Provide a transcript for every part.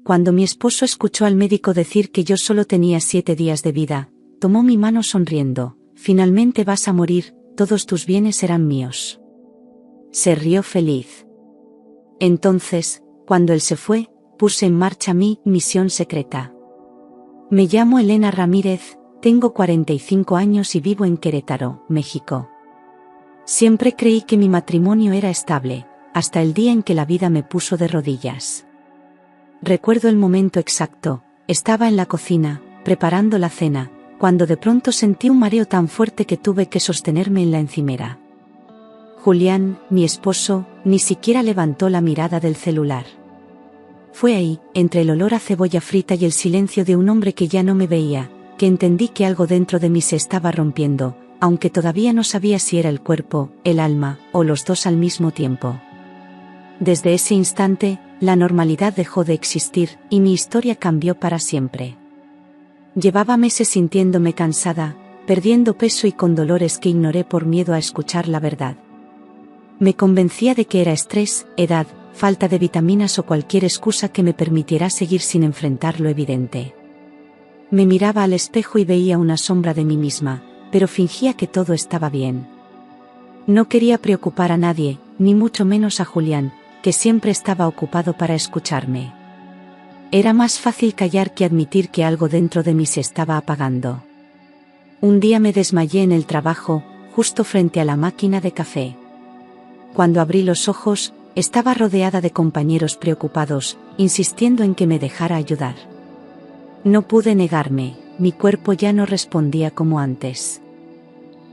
Cuando mi esposo escuchó al médico decir que yo solo tenía 7 días de vida, tomó mi mano sonriendo. Finalmente vas a morir, todos tus bienes serán míos. Se rió feliz. Entonces, cuando él se fue, puse en marcha mi misión secreta. Me llamo Elena Ramírez, tengo 45 años y vivo en Querétaro, México. Siempre creí que mi matrimonio era estable, hasta el día en que la vida me puso de rodillas. Recuerdo el momento exacto, estaba en la cocina, preparando la cena, cuando de pronto sentí un mareo tan fuerte que tuve que sostenerme en la encimera. Julián, mi esposo, ni siquiera levantó la mirada del celular. Fue ahí, entre el olor a cebolla frita y el silencio de un hombre que ya no me veía, que entendí que algo dentro de mí se estaba rompiendo, aunque todavía no sabía si era el cuerpo, el alma, o los dos al mismo tiempo. Desde ese instante, la normalidad dejó de existir, y mi historia cambió para siempre. Llevaba meses sintiéndome cansada, perdiendo peso y con dolores que ignoré por miedo a escuchar la verdad. Me convencía de que era estrés, edad, falta de vitaminas o cualquier excusa que me permitiera seguir sin enfrentar lo evidente. Me miraba al espejo y veía una sombra de mí misma, pero fingía que todo estaba bien. No quería preocupar a nadie, ni mucho menos a Julián, que siempre estaba ocupado para escucharme. Era más fácil callar que admitir que algo dentro de mí se estaba apagando. Un día me desmayé en el trabajo, justo frente a la máquina de café. Cuando abrí los ojos, estaba rodeada de compañeros preocupados, insistiendo en que me dejara ayudar. No pude negarme, mi cuerpo ya no respondía como antes.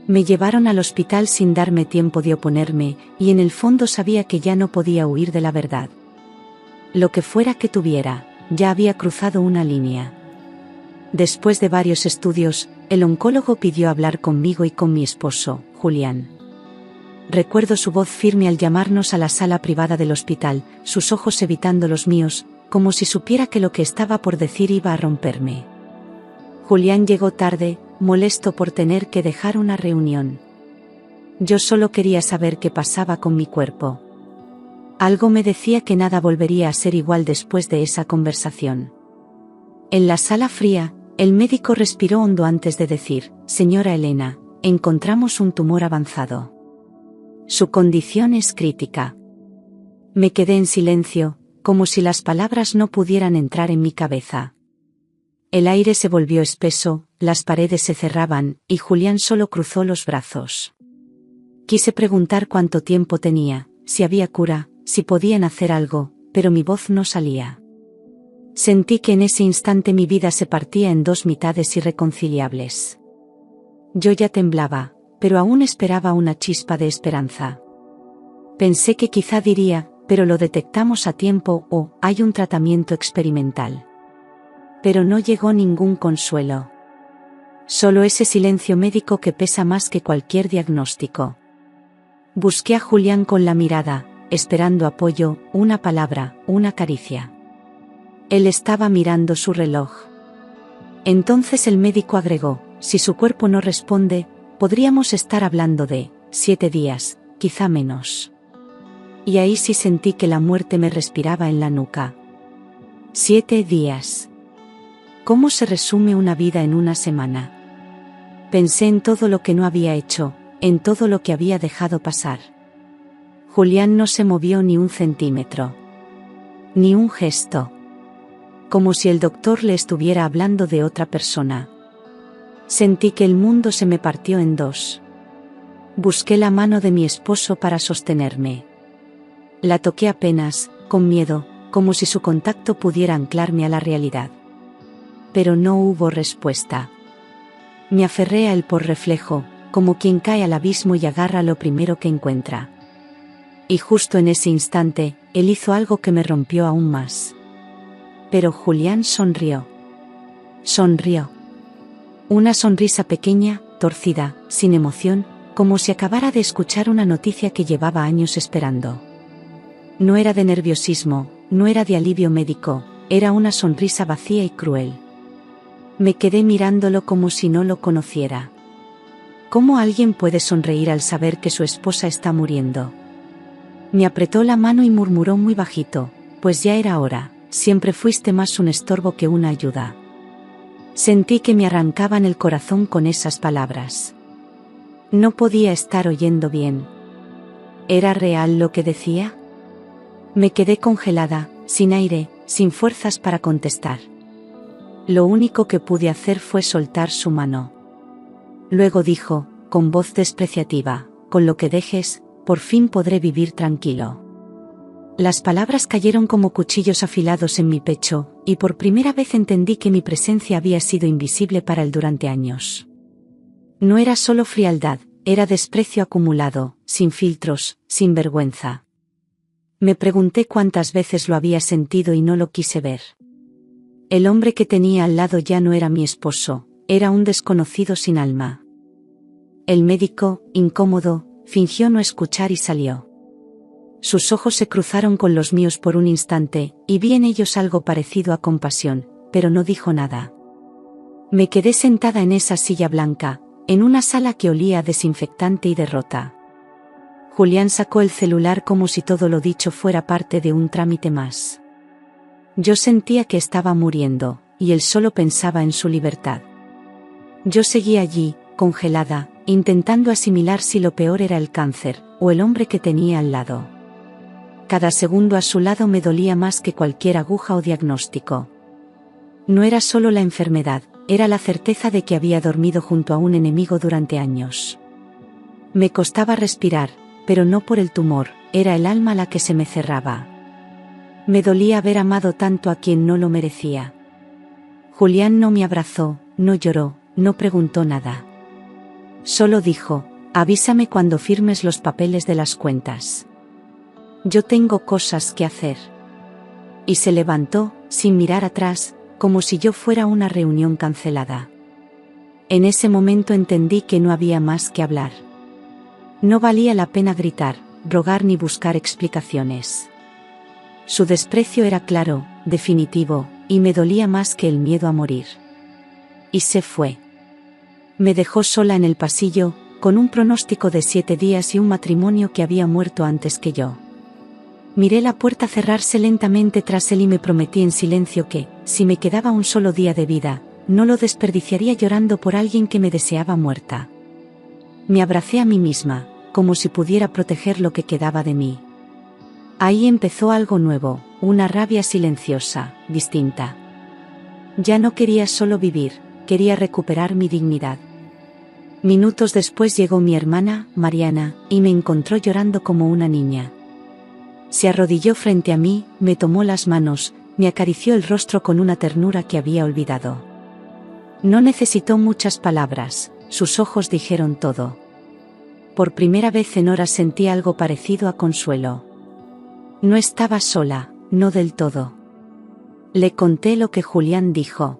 Me llevaron al hospital sin darme tiempo de oponerme, y en el fondo sabía que ya no podía huir de la verdad. Lo que fuera que tuviera, ya había cruzado una línea. Después de varios estudios, el oncólogo pidió hablar conmigo y con mi esposo, Julián. Recuerdo su voz firme al llamarnos a la sala privada del hospital, sus ojos evitando los míos, como si supiera que lo que estaba por decir iba a romperme. Julián llegó tarde, molesto por tener que dejar una reunión. Yo solo quería saber qué pasaba con mi cuerpo. Algo me decía que nada volvería a ser igual después de esa conversación. En la sala fría, el médico respiró hondo antes de decir: «Señora Elena, encontramos un tumor avanzado. Su condición es crítica». Me quedé en silencio, como si las palabras no pudieran entrar en mi cabeza. El aire se volvió espeso, las paredes se cerraban, y Julián solo cruzó los brazos. Quise preguntar cuánto tiempo tenía, si había cura, si podían hacer algo, pero mi voz no salía. Sentí que en ese instante mi vida se partía en dos mitades irreconciliables. Yo ya temblaba, pero aún esperaba una chispa de esperanza. Pensé que quizá diría: «Pero lo detectamos a tiempo» o «hay un tratamiento experimental». Pero no llegó ningún consuelo. Solo ese silencio médico que pesa más que cualquier diagnóstico. Busqué a Julián con la mirada, esperando apoyo, una palabra, una caricia. Él estaba mirando su reloj. Entonces el médico agregó: «Si su cuerpo no responde, podríamos estar hablando de 7 días, quizá menos». Y ahí sí sentí que la muerte me respiraba en la nuca. 7 días. ¿Cómo se resume una vida en una semana? Pensé en todo lo que no había hecho, en todo lo que había dejado pasar. Julián no se movió ni un centímetro. Ni un gesto. Como si el doctor le estuviera hablando de otra persona. Sentí que el mundo se me partió en dos. Busqué la mano de mi esposo para sostenerme. La toqué apenas, con miedo, como si su contacto pudiera anclarme a la realidad. Pero no hubo respuesta. Me aferré a él por reflejo, como quien cae al abismo y agarra lo primero que encuentra. Y justo en ese instante, él hizo algo que me rompió aún más. Pero Julián sonrió. Sonrió. Una sonrisa pequeña, torcida, sin emoción, como si acabara de escuchar una noticia que llevaba años esperando. No era de nerviosismo, no era de alivio médico, era una sonrisa vacía y cruel. Me quedé mirándolo como si no lo conociera. ¿Cómo alguien puede sonreír al saber que su esposa está muriendo? Me apretó la mano y murmuró muy bajito: «Pues ya era hora, siempre fuiste más un estorbo que una ayuda. Sentí que me arrancaban el corazón con esas palabras. No podía estar oyendo bien. ¿Era real lo que decía? Me quedé congelada, sin aire, sin fuerzas para contestar. Lo único que pude hacer fue soltar su mano. Luego dijo, con voz despreciativa, con lo que dejes, por fin podré vivir tranquilo. Las palabras cayeron como cuchillos afilados en mi pecho, y por primera vez entendí que mi presencia había sido invisible para él durante años. No era solo frialdad, era desprecio acumulado, sin filtros, sin vergüenza. Me pregunté cuántas veces lo había sentido y no lo quise ver. El hombre que tenía al lado ya no era mi esposo, era un desconocido sin alma. El médico, incómodo, fingió no escuchar y salió. Sus ojos se cruzaron con los míos por un instante, y vi en ellos algo parecido a compasión, pero no dijo nada. Me quedé sentada en esa silla blanca, en una sala que olía a desinfectante y derrota. Julián sacó el celular como si todo lo dicho fuera parte de un trámite más. Yo sentía que estaba muriendo, y él solo pensaba en su libertad. Yo seguía allí, congelada, intentando asimilar si lo peor era el cáncer, o el hombre que tenía al lado. Cada segundo a su lado me dolía más que cualquier aguja o diagnóstico. No era solo la enfermedad, era la certeza de que había dormido junto a un enemigo durante años. Me costaba respirar, pero no por el tumor, era el alma la que se me cerraba. Me dolía haber amado tanto a quien no lo merecía. Julián no me abrazó, no lloró, no preguntó nada. Solo dijo, avísame cuando firmes los papeles de las cuentas. Yo tengo cosas que hacer. Y se levantó, sin mirar atrás, como si yo fuera una reunión cancelada. En ese momento entendí que no había más que hablar. No valía la pena gritar, rogar ni buscar explicaciones. Su desprecio era claro, definitivo, y me dolía más que el miedo a morir. Y se fue. Me dejó sola en el pasillo, con un pronóstico de 7 días y un matrimonio que había muerto antes que yo. Miré la puerta cerrarse lentamente tras él y me prometí en silencio que, si me quedaba un solo día de vida, no lo desperdiciaría llorando por alguien que me deseaba muerta. Me abracé a mí misma, como si pudiera proteger lo que quedaba de mí. Ahí empezó algo nuevo, una rabia silenciosa, distinta. Ya no quería solo vivir, quería recuperar mi dignidad. Minutos después llegó mi hermana, Mariana, y me encontró llorando como una niña. Se arrodilló frente a mí, me tomó las manos, me acarició el rostro con una ternura que había olvidado. No necesitó muchas palabras, sus ojos dijeron todo. Por primera vez en horas sentí algo parecido a consuelo. No estaba sola, no del todo. Le conté lo que Julián dijo.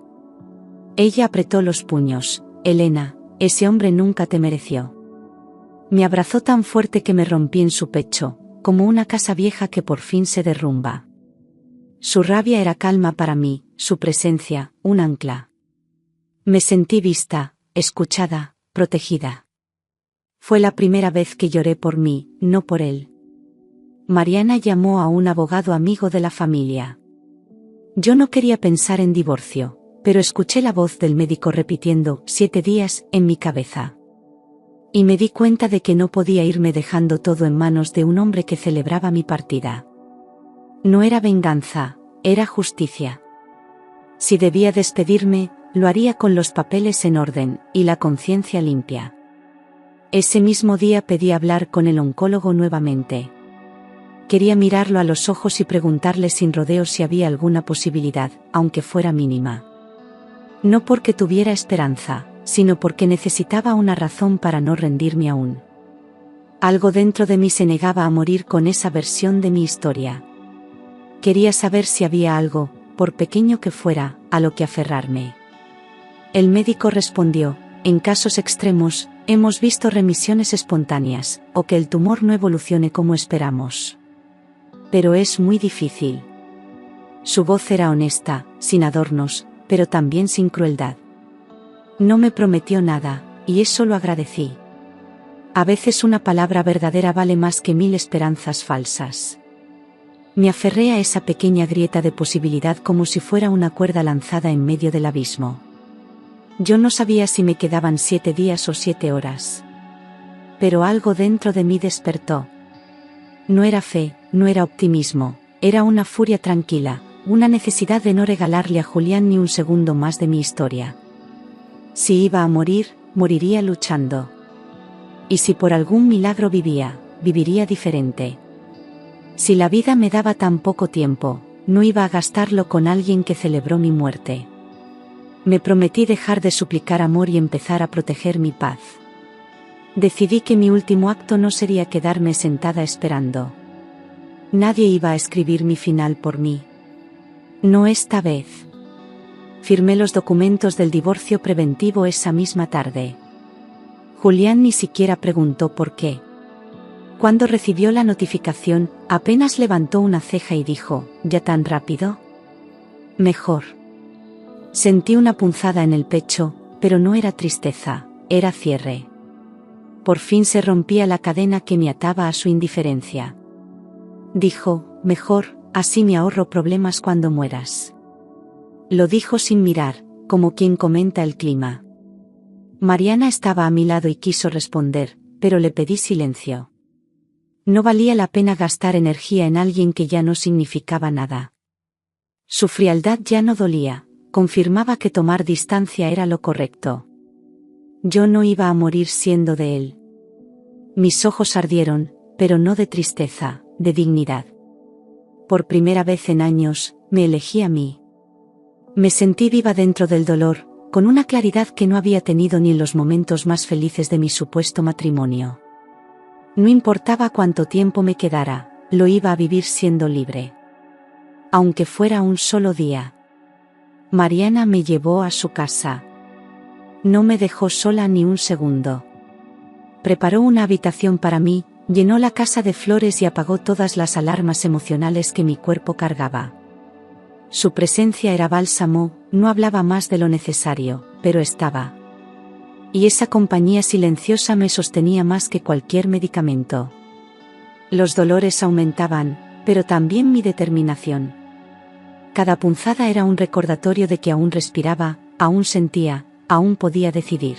Ella apretó los puños. Elena, ese hombre nunca te mereció. Me abrazó tan fuerte que me rompí en su pecho, como una casa vieja que por fin se derrumba. Su rabia era calma para mí, su presencia, un ancla. Me sentí vista, escuchada, protegida. Fue la primera vez que lloré por mí, no por él. Mariana llamó a un abogado amigo de la familia. Yo no quería pensar en divorcio, pero escuché la voz del médico repitiendo 7 días en mi cabeza. Y me di cuenta de que no podía irme dejando todo en manos de un hombre que celebraba mi partida. No era venganza, era justicia. Si debía despedirme, lo haría con los papeles en orden, y la conciencia limpia. Ese mismo día pedí hablar con el oncólogo nuevamente. Quería mirarlo a los ojos y preguntarle sin rodeos si había alguna posibilidad, aunque fuera mínima. No porque tuviera esperanza, sino porque necesitaba una razón para no rendirme aún. Algo dentro de mí se negaba a morir con esa versión de mi historia. Quería saber si había algo, por pequeño que fuera, a lo que aferrarme. El médico respondió, en casos extremos, hemos visto remisiones espontáneas, o que el tumor no evolucione como esperamos. Pero es muy difícil. Su voz era honesta, sin adornos, pero también sin crueldad. No me prometió nada, y eso lo agradecí. A veces una palabra verdadera vale más que 1000 esperanzas falsas. Me aferré a esa pequeña grieta de posibilidad como si fuera una cuerda lanzada en medio del abismo. Yo no sabía si me quedaban 7 días o 7 horas. Pero algo dentro de mí despertó. No era fe, no era optimismo, era una furia tranquila, una necesidad de no regalarle a Julián ni un segundo más de mi historia. Si iba a morir, moriría luchando. Y si por algún milagro vivía, viviría diferente. Si la vida me daba tan poco tiempo, no iba a gastarlo con alguien que celebró mi muerte. Me prometí dejar de suplicar amor y empezar a proteger mi paz. Decidí que mi último acto no sería quedarme sentada esperando. Nadie iba a escribir mi final por mí. No esta vez. Firmé los documentos del divorcio preventivo esa misma tarde. Julián ni siquiera preguntó por qué. Cuando recibió la notificación, apenas levantó una ceja y dijo, ¿ya tan rápido? Mejor. Sentí una punzada en el pecho, pero no era tristeza, era cierre. Por fin se rompía la cadena que me ataba a su indiferencia. Dijo, mejor, así me ahorro problemas cuando mueras. Lo dijo sin mirar, como quien comenta el clima. Mariana estaba a mi lado y quiso responder, pero le pedí silencio. No valía la pena gastar energía en alguien que ya no significaba nada. Su frialdad ya no dolía, confirmaba que tomar distancia era lo correcto. Yo no iba a morir siendo de él. Mis ojos ardieron, pero no de tristeza, de dignidad. Por primera vez en años, me elegí a mí. Me sentí viva dentro del dolor, con una claridad que no había tenido ni en los momentos más felices de mi supuesto matrimonio. No importaba cuánto tiempo me quedara, lo iba a vivir siendo libre. Aunque fuera un solo día. Mariana me llevó a su casa. No me dejó sola ni un segundo. Preparó una habitación para mí, llenó la casa de flores y apagó todas las alarmas emocionales que mi cuerpo cargaba. Su presencia era bálsamo, no hablaba más de lo necesario, pero estaba. Y esa compañía silenciosa me sostenía más que cualquier medicamento. Los dolores aumentaban, pero también mi determinación. Cada punzada era un recordatorio de que aún respiraba, aún sentía, aún podía decidir.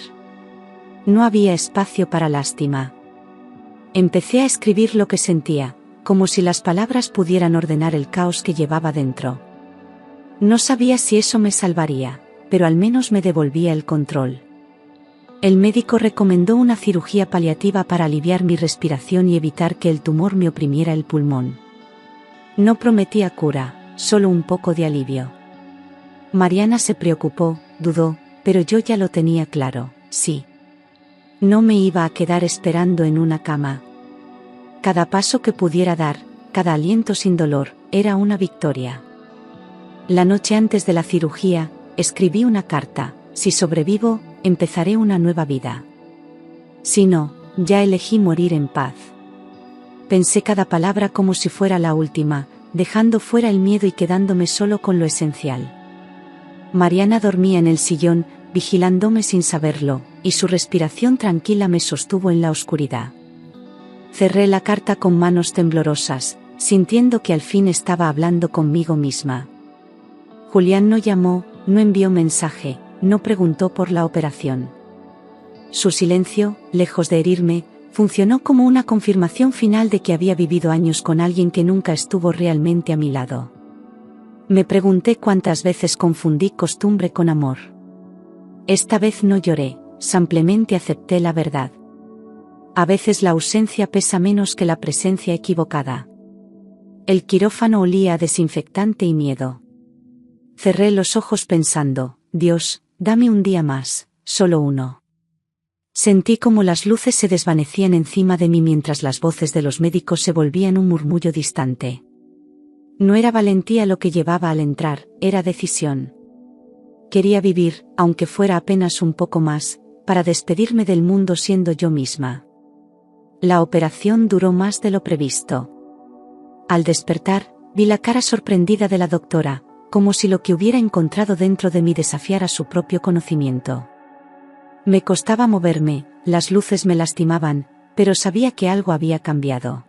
No había espacio para lástima. Empecé a escribir lo que sentía, como si las palabras pudieran ordenar el caos que llevaba dentro. No sabía si eso me salvaría, pero al menos me devolvía el control. El médico recomendó una cirugía paliativa para aliviar mi respiración y evitar que el tumor me oprimiera el pulmón. No prometía cura, solo un poco de alivio. Mariana se preocupó, dudó, pero yo ya lo tenía claro, sí. No me iba a quedar esperando en una cama. Cada paso que pudiera dar, cada aliento sin dolor, era una victoria. La noche antes de la cirugía, escribí una carta: si sobrevivo, empezaré una nueva vida. Si no, ya elegí morir en paz. Pensé cada palabra como si fuera la última, dejando fuera el miedo y quedándome solo con lo esencial. Mariana dormía en el sillón, vigilándome sin saberlo, y su respiración tranquila me sostuvo en la oscuridad. Cerré la carta con manos temblorosas, sintiendo que al fin estaba hablando conmigo misma. Julián no llamó, no envió mensaje, no preguntó por la operación. Su silencio, lejos de herirme, funcionó como una confirmación final de que había vivido años con alguien que nunca estuvo realmente a mi lado. Me pregunté cuántas veces confundí costumbre con amor. Esta vez no lloré, simplemente acepté la verdad. A veces la ausencia pesa menos que la presencia equivocada. El quirófano olía a desinfectante y miedo. Cerré los ojos pensando, Dios, dame un día más, solo uno. Sentí como las luces se desvanecían encima de mí mientras las voces de los médicos se volvían un murmullo distante. No era valentía lo que llevaba al entrar, era decisión. Quería vivir, aunque fuera apenas un poco más, para despedirme del mundo siendo yo misma. La operación duró más de lo previsto. Al despertar, vi la cara sorprendida de la doctora, como si lo que hubiera encontrado dentro de mí desafiara su propio conocimiento. Me costaba moverme, las luces me lastimaban, pero sabía que algo había cambiado.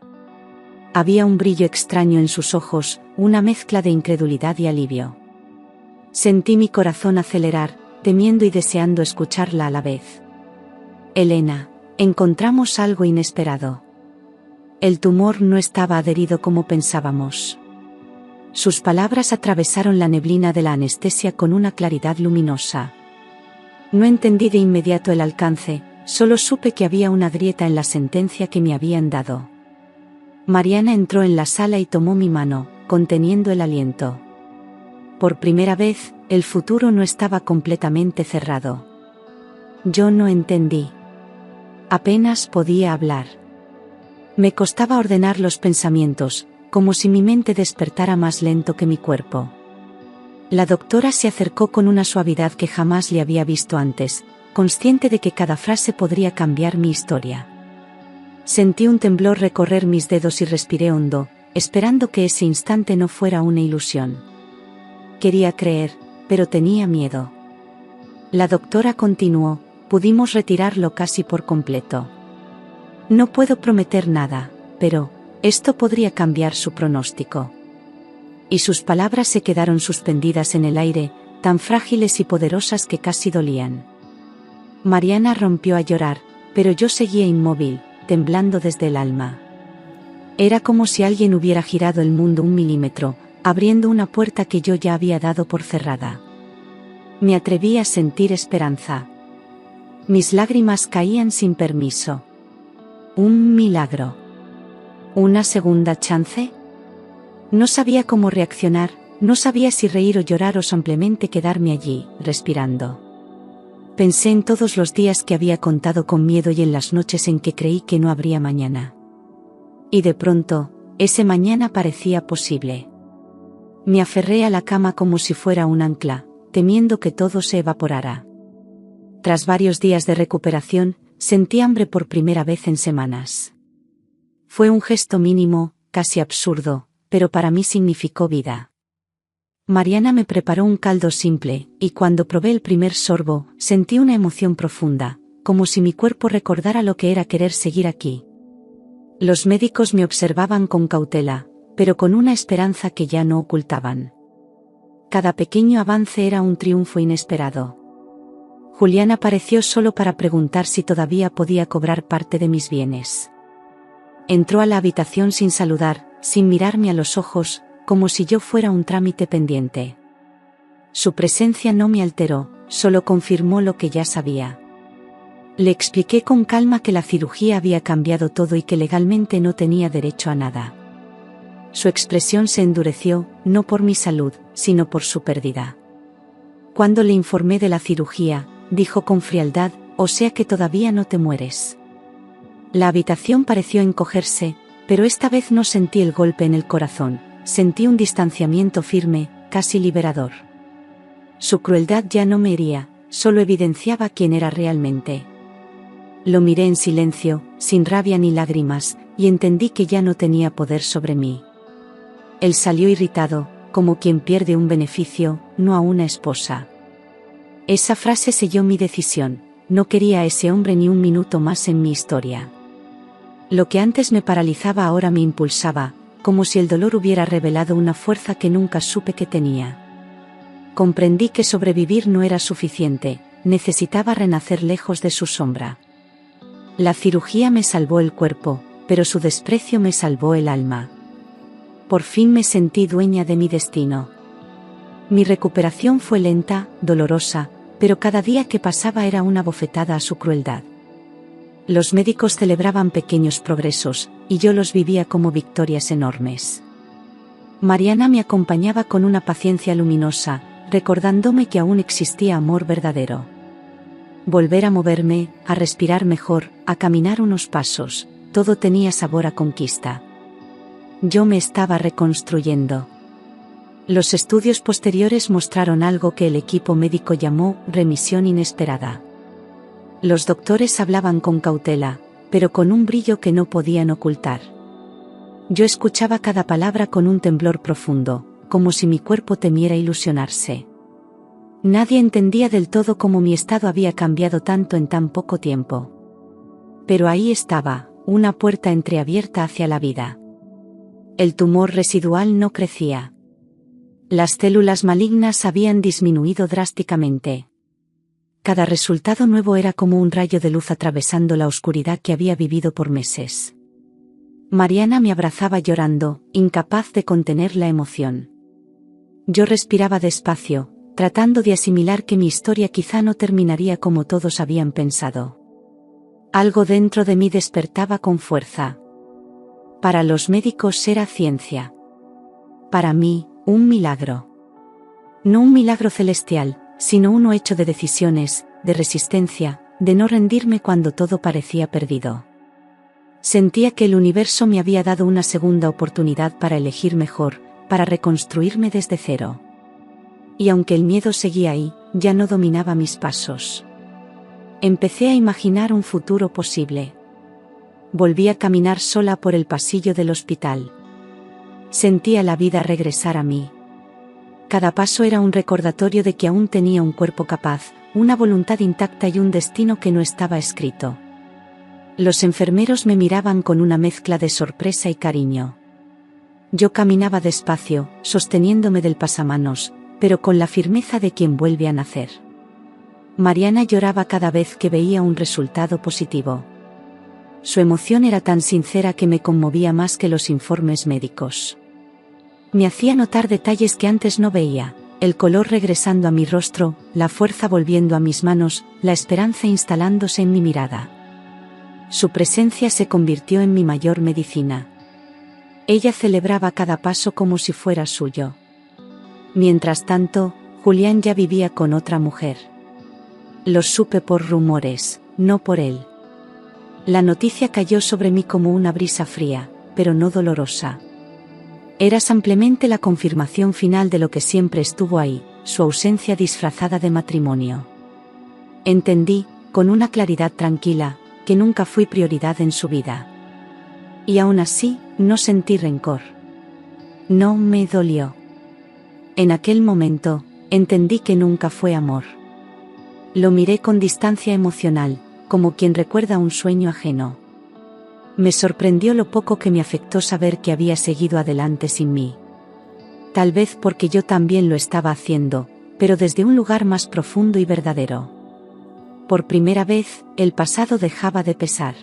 Había un brillo extraño en sus ojos, una mezcla de incredulidad y alivio. Sentí mi corazón acelerar, temiendo y deseando escucharla a la vez. Elena, encontramos algo inesperado. El tumor no estaba adherido como pensábamos. Sus palabras atravesaron la neblina de la anestesia con una claridad luminosa. No entendí de inmediato el alcance, solo supe que había una grieta en la sentencia que me habían dado. Mariana entró en la sala y tomó mi mano, conteniendo el aliento. Por primera vez, el futuro no estaba completamente cerrado. Yo no entendí. Apenas podía hablar. Me costaba ordenar los pensamientos, como si mi mente despertara más lento que mi cuerpo. La doctora se acercó con una suavidad que jamás le había visto antes, consciente de que cada frase podría cambiar mi historia. Sentí un temblor recorrer mis dedos y respiré hondo, esperando que ese instante no fuera una ilusión. Quería creer, pero tenía miedo. La doctora continuó: pudimos retirarlo casi por completo. No puedo prometer nada, pero esto podría cambiar su pronóstico. Y sus palabras se quedaron suspendidas en el aire, tan frágiles y poderosas que casi dolían. Mariana rompió a llorar, pero yo seguía inmóvil, temblando desde el alma. Era como si alguien hubiera girado el mundo 1 milímetro, abriendo una puerta que yo ya había dado por cerrada. Me atreví a sentir esperanza. Mis lágrimas caían sin permiso. Un milagro. ¿Una segunda chance? No sabía cómo reaccionar, no sabía si reír o llorar o simplemente quedarme allí, respirando. Pensé en todos los días que había contado con miedo y en las noches en que creí que no habría mañana. Y de pronto, ese mañana parecía posible. Me aferré a la cama como si fuera un ancla, temiendo que todo se evaporara. Tras varios días de recuperación, sentí hambre por primera vez en semanas. Fue un gesto mínimo, casi absurdo, pero para mí significó vida. Mariana me preparó un caldo simple, y cuando probé el primer sorbo, sentí una emoción profunda, como si mi cuerpo recordara lo que era querer seguir aquí. Los médicos me observaban con cautela, pero con una esperanza que ya no ocultaban. Cada pequeño avance era un triunfo inesperado. Julián apareció solo para preguntar si todavía podía cobrar parte de mis bienes. Entró a la habitación sin saludar, sin mirarme a los ojos, como si yo fuera un trámite pendiente. Su presencia no me alteró, solo confirmó lo que ya sabía. Le expliqué con calma que la cirugía había cambiado todo y que legalmente no tenía derecho a nada. Su expresión se endureció, no por mi salud, sino por su pérdida. Cuando le informé de la cirugía, dijo con frialdad: o sea que todavía no te mueres. La habitación pareció encogerse, pero esta vez no sentí el golpe en el corazón, sentí un distanciamiento firme, casi liberador. Su crueldad ya no me hería, solo evidenciaba quién era realmente. Lo miré en silencio, sin rabia ni lágrimas, y entendí que ya no tenía poder sobre mí. Él salió irritado, como quien pierde un beneficio, no a una esposa. Esa frase selló mi decisión: no quería a ese hombre ni un minuto más en mi historia. Lo que antes me paralizaba ahora me impulsaba, como si el dolor hubiera revelado una fuerza que nunca supe que tenía. Comprendí que sobrevivir no era suficiente, necesitaba renacer lejos de su sombra. La cirugía me salvó el cuerpo, pero su desprecio me salvó el alma. Por fin me sentí dueña de mi destino. Mi recuperación fue lenta, dolorosa, pero cada día que pasaba era una bofetada a su crueldad. Los médicos celebraban pequeños progresos, y yo los vivía como victorias enormes. Mariana me acompañaba con una paciencia luminosa, recordándome que aún existía amor verdadero. Volver a moverme, a respirar mejor, a caminar unos pasos, todo tenía sabor a conquista. Yo me estaba reconstruyendo. Los estudios posteriores mostraron algo que el equipo médico llamó remisión inesperada. Los doctores hablaban con cautela, pero con un brillo que no podían ocultar. Yo escuchaba cada palabra con un temblor profundo, como si mi cuerpo temiera ilusionarse. Nadie entendía del todo cómo mi estado había cambiado tanto en tan poco tiempo. Pero ahí estaba, una puerta entreabierta hacia la vida. El tumor residual no crecía. Las células malignas habían disminuido drásticamente. Cada resultado nuevo era como un rayo de luz atravesando la oscuridad que había vivido por meses. Mariana me abrazaba llorando, incapaz de contener la emoción. Yo respiraba despacio, tratando de asimilar que mi historia quizá no terminaría como todos habían pensado. Algo dentro de mí despertaba con fuerza. Para los médicos era ciencia. Para mí, un milagro. No un milagro celestial, sino uno hecho de decisiones, de resistencia, de no rendirme cuando todo parecía perdido. Sentía que el universo me había dado una segunda oportunidad para elegir mejor, para reconstruirme desde cero. Y aunque el miedo seguía ahí, ya no dominaba mis pasos. Empecé a imaginar un futuro posible. Volví a caminar sola por el pasillo del hospital. Sentía la vida regresar a mí. Cada paso era un recordatorio de que aún tenía un cuerpo capaz, una voluntad intacta y un destino que no estaba escrito. Los enfermeros me miraban con una mezcla de sorpresa y cariño. Yo caminaba despacio, sosteniéndome del pasamanos, pero con la firmeza de quien vuelve a nacer. Mariana lloraba cada vez que veía un resultado positivo. Su emoción era tan sincera que me conmovía más que los informes médicos. Me hacía notar detalles que antes no veía, el color regresando a mi rostro, la fuerza volviendo a mis manos, la esperanza instalándose en mi mirada. Su presencia se convirtió en mi mayor medicina. Ella celebraba cada paso como si fuera suyo. Mientras tanto, Julián ya vivía con otra mujer. Lo supe por rumores, no por él. La noticia cayó sobre mí como una brisa fría, pero no dolorosa. Era simplemente la confirmación final de lo que siempre estuvo ahí, su ausencia disfrazada de matrimonio. Entendí, con una claridad tranquila, que nunca fui prioridad en su vida. Y aún así, no sentí rencor. No me dolió. En aquel momento, entendí que nunca fue amor. Lo miré con distancia emocional, como quien recuerda un sueño ajeno. Me sorprendió lo poco que me afectó saber que había seguido adelante sin mí. Tal vez porque yo también lo estaba haciendo, pero desde un lugar más profundo y verdadero. Por primera vez, el pasado dejaba de pesar.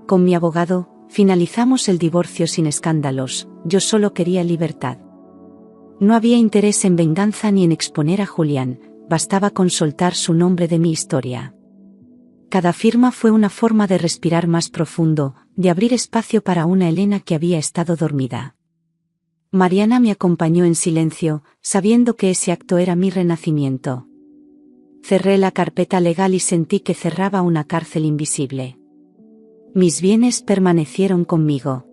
Con mi abogado, finalizamos el divorcio sin escándalos, yo solo quería libertad. No había interés en venganza ni en exponer a Julián, bastaba con soltar su nombre de mi historia. Cada firma fue una forma de respirar más profundo, de abrir espacio para una Elena que había estado dormida. Mariana me acompañó en silencio, sabiendo que ese acto era mi renacimiento. Cerré la carpeta legal y sentí que cerraba una cárcel invisible. Mis bienes permanecieron conmigo.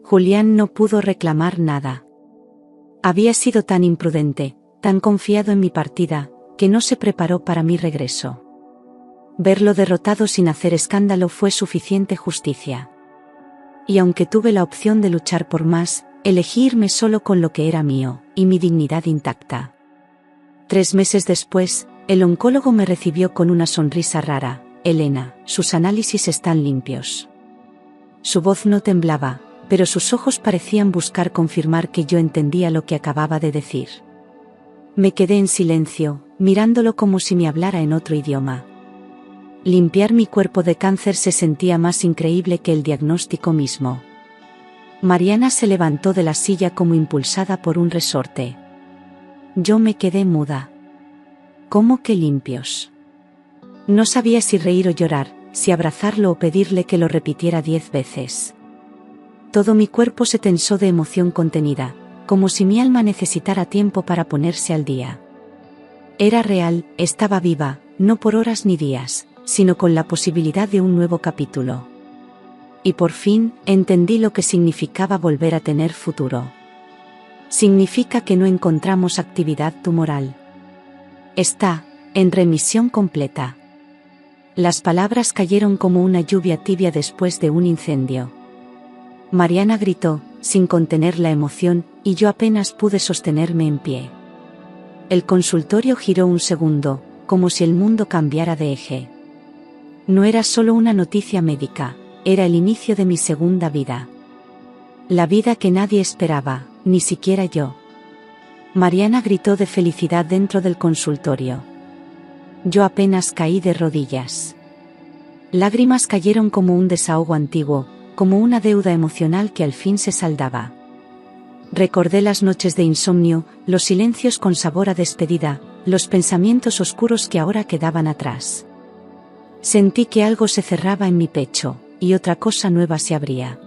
Julián no pudo reclamar nada. Había sido tan imprudente, tan confiado en mi partida, que no se preparó para mi regreso. Verlo derrotado sin hacer escándalo fue suficiente justicia. Y aunque tuve la opción de luchar por más, elegí irme solo con lo que era mío, y mi dignidad intacta. 3 meses después, el oncólogo me recibió con una sonrisa rara. Elena, sus análisis están limpios. Su voz no temblaba, pero sus ojos parecían buscar confirmar que yo entendía lo que acababa de decir. Me quedé en silencio, mirándolo como si me hablara en otro idioma. Limpiar mi cuerpo de cáncer se sentía más increíble que el diagnóstico mismo. Mariana se levantó de la silla como impulsada por un resorte. Yo me quedé muda. ¿Cómo que limpios? No sabía si reír o llorar, si abrazarlo o pedirle que lo repitiera 10 veces. Todo mi cuerpo se tensó de emoción contenida, como si mi alma necesitara tiempo para ponerse al día. Era real, estaba viva, no por horas ni días, sino con la posibilidad de un nuevo capítulo. Y por fin, entendí lo que significaba volver a tener futuro. Significa que no encontramos actividad tumoral. Está en remisión completa. Las palabras cayeron como una lluvia tibia después de un incendio. Mariana gritó, sin contener la emoción, y yo apenas pude sostenerme en pie. El consultorio giró un segundo, como si el mundo cambiara de eje. No era solo una noticia médica, era el inicio de mi segunda vida. La vida que nadie esperaba, ni siquiera yo. Mariana gritó de felicidad dentro del consultorio. Yo apenas caí de rodillas. Lágrimas cayeron como un desahogo antiguo, como una deuda emocional que al fin se saldaba. Recordé las noches de insomnio, los silencios con sabor a despedida, los pensamientos oscuros que ahora quedaban atrás. Sentí que algo se cerraba en mi pecho, y otra cosa nueva se abría.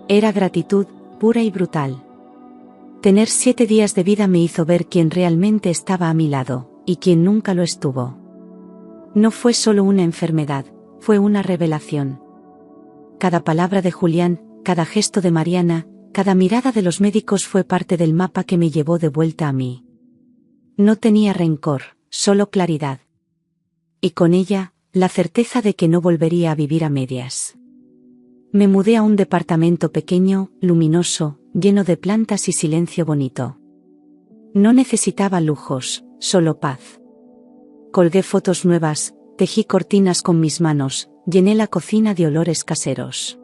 Era gratitud, pura y brutal. Tener 7 días de vida me hizo ver quién realmente estaba a mi lado, y quién nunca lo estuvo. No fue solo una enfermedad, fue una revelación. Cada palabra de Julián, cada gesto de Mariana, cada mirada de los médicos fue parte del mapa que me llevó de vuelta a mí. No tenía rencor, solo claridad. Y con ella, la certeza de que no volvería a vivir a medias. Me mudé a un departamento pequeño, luminoso, lleno de plantas y silencio bonito. No necesitaba lujos, solo paz. Colgué fotos nuevas, tejí cortinas con mis manos, llené la cocina de olores caseros.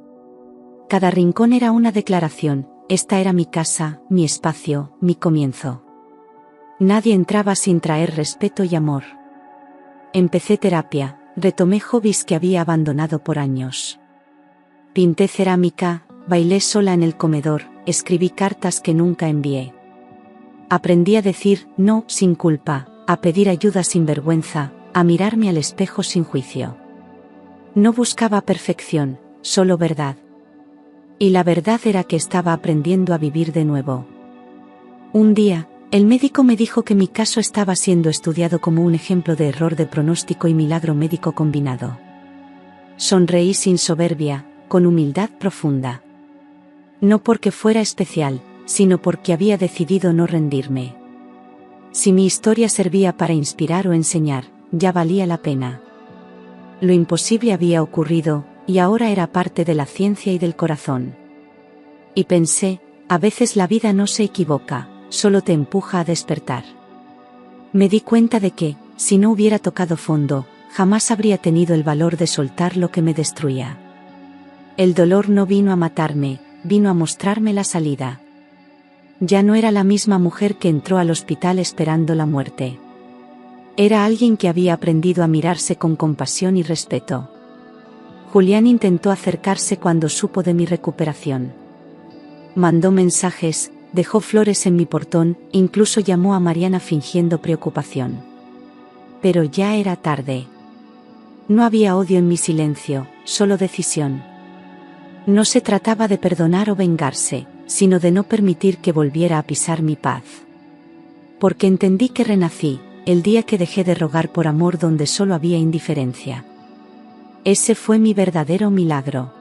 Cada rincón era una declaración, esta era mi casa, mi espacio, mi comienzo. Nadie entraba sin traer respeto y amor. Empecé terapia, retomé hobbies que había abandonado por años. Pinté cerámica, bailé sola en el comedor, escribí cartas que nunca envié. Aprendí a decir no sin culpa, a pedir ayuda sin vergüenza, a mirarme al espejo sin juicio. No buscaba perfección, solo verdad. Y la verdad era que estaba aprendiendo a vivir de nuevo. Un día, el médico me dijo que mi caso estaba siendo estudiado como un ejemplo de error de pronóstico y milagro médico combinado. Sonreí sin soberbia, con humildad profunda. No porque fuera especial, sino porque había decidido no rendirme. Si mi historia servía para inspirar o enseñar, ya valía la pena. Lo imposible había ocurrido, y ahora era parte de la ciencia y del corazón. Y pensé, a veces la vida no se equivoca, solo te empuja a despertar. Me di cuenta de que, si no hubiera tocado fondo, jamás habría tenido el valor de soltar lo que me destruía. El dolor no vino a matarme, vino a mostrarme la salida. Ya no era la misma mujer que entró al hospital esperando la muerte. Era alguien que había aprendido a mirarse con compasión y respeto. Julián intentó acercarse cuando supo de mi recuperación. Mandó mensajes, dejó flores en mi portón, incluso llamó a Mariana fingiendo preocupación. Pero ya era tarde. No había odio en mi silencio, solo decisión. No se trataba de perdonar o vengarse, sino de no permitir que volviera a pisar mi paz. Porque entendí que renací, el día que dejé de rogar por amor donde solo había indiferencia. Ese fue mi verdadero milagro.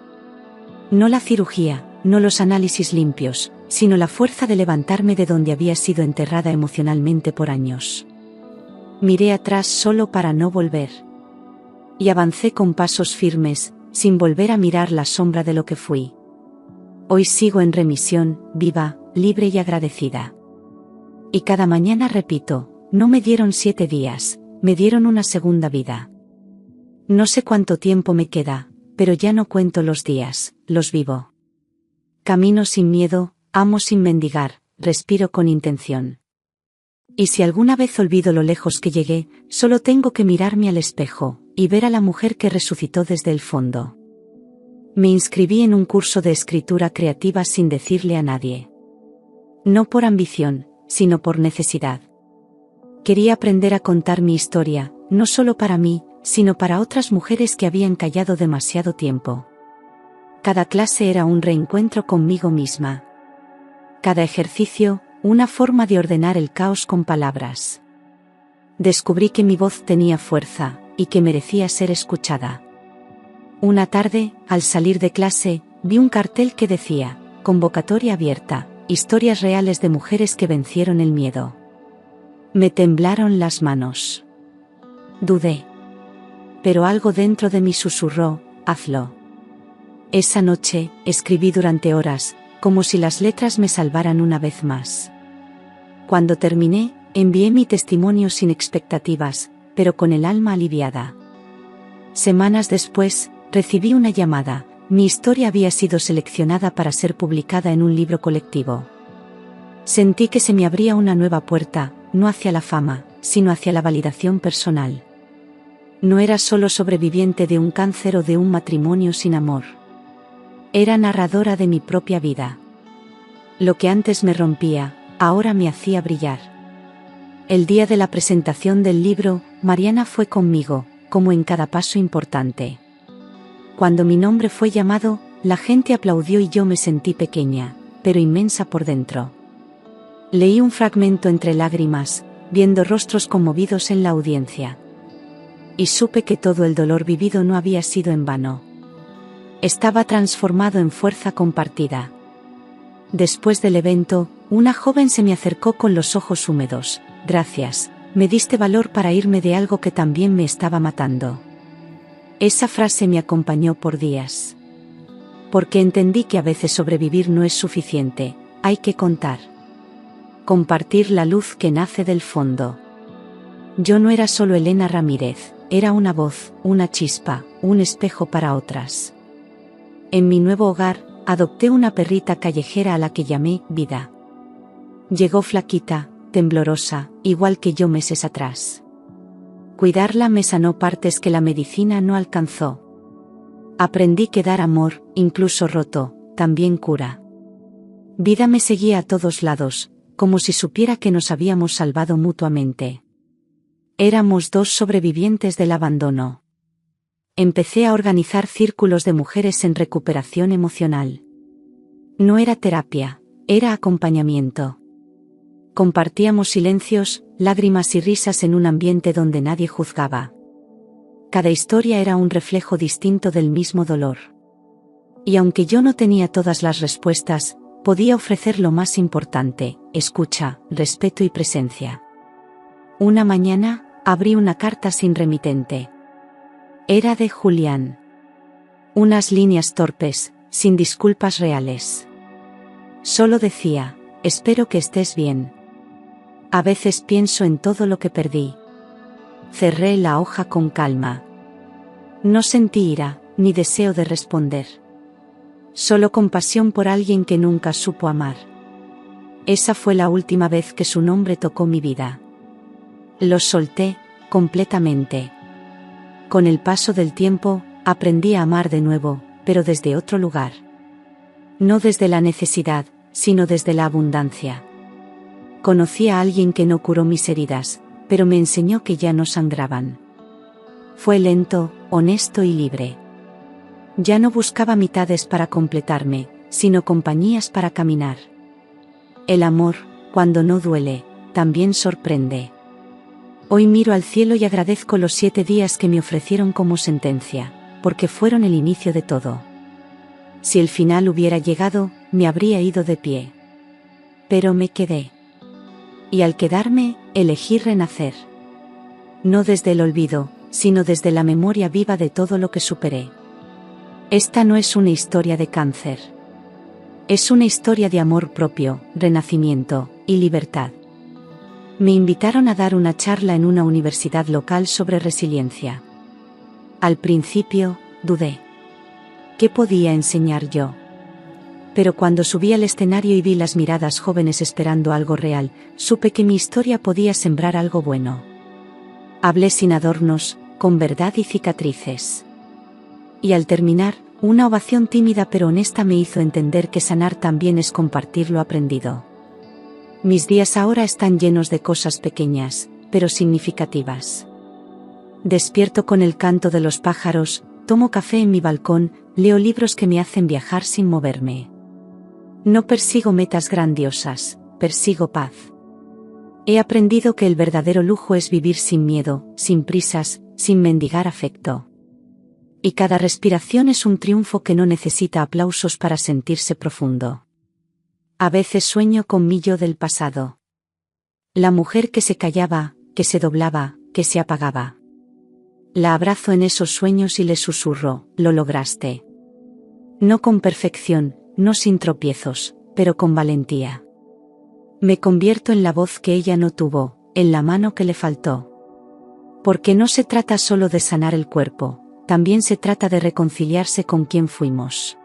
No la cirugía, no los análisis limpios, sino la fuerza de levantarme de donde había sido enterrada emocionalmente por años. Miré atrás solo para no volver. Y avancé con pasos firmes, sin volver a mirar la sombra de lo que fui. Hoy sigo en remisión, viva, libre y agradecida. Y cada mañana repito, no me dieron 7 días, me dieron una segunda vida. No sé cuánto tiempo me queda, pero ya no cuento los días, los vivo. Camino sin miedo, amo sin mendigar, respiro con intención. Y si alguna vez olvido lo lejos que llegué, solo tengo que mirarme al espejo, y ver a la mujer que resucitó desde el fondo. Me inscribí en un curso de escritura creativa sin decirle a nadie. No por ambición, sino por necesidad. Quería aprender a contar mi historia, no solo para mí, sino para otras mujeres que habían callado demasiado tiempo. Cada clase era un reencuentro conmigo misma. Cada ejercicio, una forma de ordenar el caos con palabras. Descubrí que mi voz tenía fuerza, y que merecía ser escuchada. Una tarde, al salir de clase, vi un cartel que decía, convocatoria abierta, historias reales de mujeres que vencieron el miedo. Me temblaron las manos. Dudé. Pero algo dentro de mí susurró, hazlo. Esa noche, escribí durante horas, como si las letras me salvaran una vez más. Cuando terminé, envié mi testimonio sin expectativas, pero con el alma aliviada. Semanas después, recibí una llamada, mi historia había sido seleccionada para ser publicada en un libro colectivo. Sentí que se me abría una nueva puerta, no hacia la fama, sino hacia la validación personal. No era solo sobreviviente de un cáncer o de un matrimonio sin amor. Era narradora de mi propia vida. Lo que antes me rompía, ahora me hacía brillar. El día de la presentación del libro, Mariana fue conmigo, como en cada paso importante. Cuando mi nombre fue llamado, la gente aplaudió y yo me sentí pequeña, pero inmensa por dentro. Leí un fragmento entre lágrimas, viendo rostros conmovidos en la audiencia. Y supe que todo el dolor vivido no había sido en vano. Estaba transformado en fuerza compartida. Después del evento, una joven se me acercó con los ojos húmedos. Gracias, me diste valor para irme de algo que también me estaba matando. Esa frase me acompañó por días. Porque entendí que a veces sobrevivir no es suficiente, hay que contar. Compartir la luz que nace del fondo. Yo no era solo Elena Ramírez, era una voz, una chispa, un espejo para otras. En mi nuevo hogar, adopté una perrita callejera a la que llamé Vida. Llegó flaquita, temblorosa, igual que yo meses atrás. Cuidarla me sanó partes que la medicina no alcanzó. Aprendí que dar amor, incluso roto, también cura. Vida me seguía a todos lados, como si supiera que nos habíamos salvado mutuamente. Éramos dos sobrevivientes del abandono. Empecé a organizar círculos de mujeres en recuperación emocional. No era terapia, era acompañamiento. Compartíamos silencios, lágrimas y risas en un ambiente donde nadie juzgaba. Cada historia era un reflejo distinto del mismo dolor. Y aunque yo no tenía todas las respuestas, podía ofrecer lo más importante: escucha, respeto y presencia. Una mañana, abrí una carta sin remitente. Era de Julián. Unas líneas torpes, sin disculpas reales. Solo decía: espero que estés bien. A veces pienso en todo lo que perdí. Cerré la hoja con calma. No sentí ira, ni deseo de responder. Solo compasión por alguien que nunca supo amar. Esa fue la última vez que su nombre tocó mi vida. Lo solté, completamente. Con el paso del tiempo, aprendí a amar de nuevo, pero desde otro lugar. No desde la necesidad, sino desde la abundancia. Conocí a alguien que no curó mis heridas, pero me enseñó que ya no sangraban. Fue lento, honesto y libre. Ya no buscaba mitades para completarme, sino compañías para caminar. El amor, cuando no duele, también sorprende. Hoy miro al cielo y agradezco los 7 días que me ofrecieron como sentencia, porque fueron el inicio de todo. Si el final hubiera llegado, me habría ido de pie. Pero me quedé. Y al quedarme, elegí renacer. No desde el olvido, sino desde la memoria viva de todo lo que superé. Esta no es una historia de cáncer. Es una historia de amor propio, renacimiento y libertad. Me invitaron a dar una charla en una universidad local sobre resiliencia. Al principio, dudé. ¿Qué podía enseñar yo? Pero cuando subí al escenario y vi las miradas jóvenes esperando algo real, supe que mi historia podía sembrar algo bueno. Hablé sin adornos, con verdad y cicatrices. Y al terminar, una ovación tímida pero honesta me hizo entender que sanar también es compartir lo aprendido. Mis días ahora están llenos de cosas pequeñas, pero significativas. Despierto con el canto de los pájaros, tomo café en mi balcón, leo libros que me hacen viajar sin moverme. No persigo metas grandiosas, persigo paz. He aprendido que el verdadero lujo es vivir sin miedo, sin prisas, sin mendigar afecto. Y cada respiración es un triunfo que no necesita aplausos para sentirse profundo. A veces sueño con mi yo del pasado. La mujer que se callaba, que se doblaba, que se apagaba. La abrazo en esos sueños y le susurro: lo lograste. No con perfección, no sin tropiezos, pero con valentía. Me convierto en la voz que ella no tuvo, en la mano que le faltó. Porque no se trata solo de sanar el cuerpo, también se trata de reconciliarse con quien fuimos.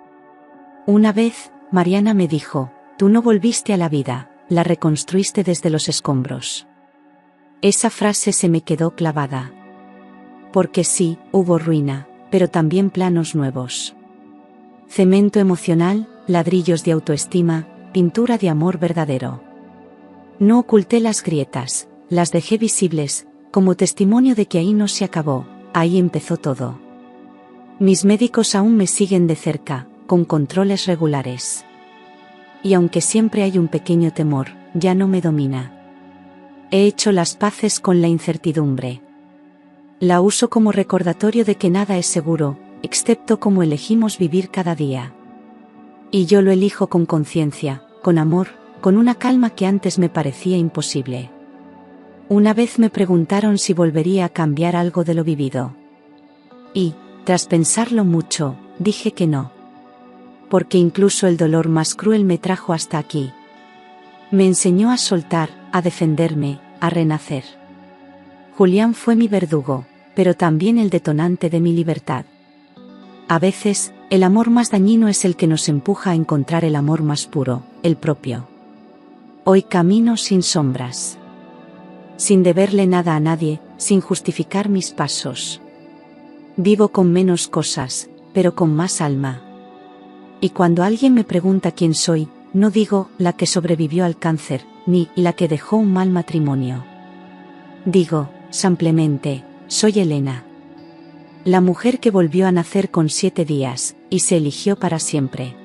Una vez, Mariana me dijo, tú no volviste a la vida, la reconstruiste desde los escombros. Esa frase se me quedó clavada. Porque sí, hubo ruina, pero también planos nuevos. Cemento emocional, ladrillos de autoestima, pintura de amor verdadero. No oculté las grietas, las dejé visibles, como testimonio de que ahí no se acabó, ahí empezó todo. Mis médicos aún me siguen de cerca, con controles regulares. Y aunque siempre hay un pequeño temor, ya no me domina. He hecho las paces con la incertidumbre. La uso como recordatorio de que nada es seguro, excepto cómo elegimos vivir cada día. Y yo lo elijo con conciencia, con amor, con una calma que antes me parecía imposible. Una vez me preguntaron si volvería a cambiar algo de lo vivido. Y, tras pensarlo mucho, dije que no. Porque incluso el dolor más cruel me trajo hasta aquí. Me enseñó a soltar, a defenderme, a renacer. Julián fue mi verdugo, pero también el detonante de mi libertad. A veces, el amor más dañino es el que nos empuja a encontrar el amor más puro, el propio. Hoy camino sin sombras. Sin deberle nada a nadie, sin justificar mis pasos. Vivo con menos cosas, pero con más alma. Y cuando alguien me pregunta quién soy, no digo la que sobrevivió al cáncer, ni la que dejó un mal matrimonio. Digo, simplemente, soy Elena. La mujer que volvió a nacer con 7 días, y se eligió para siempre.